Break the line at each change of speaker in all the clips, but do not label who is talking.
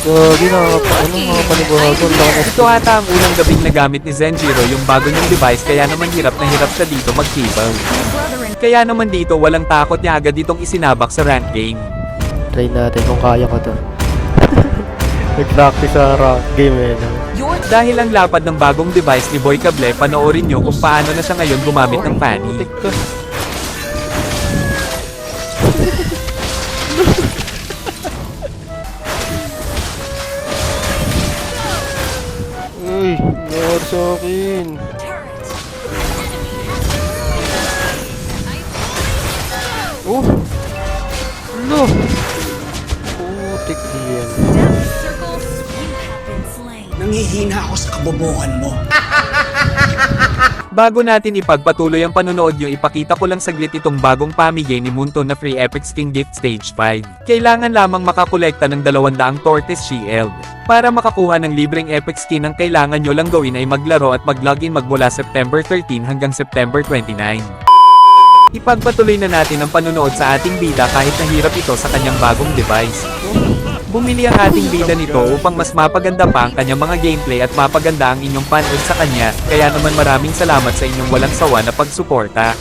Gagi, mga panibago.
Ito ata ang unang gabing nagamit ni Zenjiro yung bago niyang device kaya naman hirap na hirap siya dito mag-kibang. Kaya naman dito walang takot niya agad ditong isinabak sa rank game.
Try natin kung kaya ko to. Nag-practice sa rank game eh. No?
Dahil ang lapad ng bagong device ni Boy Cable, panoorin nyo kung paano na siya ngayon gumamit ng fanny.
Putik ka. Uy, nangyari sa akin. Oh! Ano? Putik diyan.
Nangihina ako sa kabobohan mo.
Bago natin ipagpatuloy ang panonood nyo, ipakita ko lang saglit itong bagong pamigay ni Munto na Free Epic Skin Gift Stage 5. Kailangan lamang makakolekta ng 200 Tortoise Shield. Para makakuha ng libreng Epic Skin, ang kailangan nyo lang gawin ay maglaro at mag-login magmula September 13 hanggang September 29. Ipagpatuloy na natin ang panonood sa ating bida kahit nahirap ito sa kanyang bagong device. Bumili ang ating bida nito upang mas mapaganda pa ang kanyang mga gameplay at mapaganda ang inyong panood sa kanya, kaya naman maraming salamat sa inyong walang sawa na pagsuporta.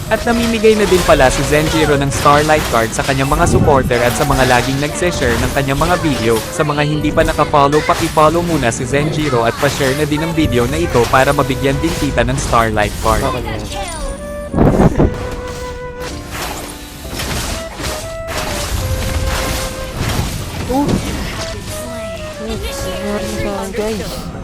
At namimigay na din pala si Zenjiro ng Starlight Card sa kanyang mga supporter at sa mga laging nagse-share ng kanyang mga video. Sa mga hindi pa nakafollow, paki-follow muna si Zenjiro at pa-share na din ang video na ito para mabigyan din kita ng Starlight Card.
Okay na yan. Oh! Nangyari sa akin guys.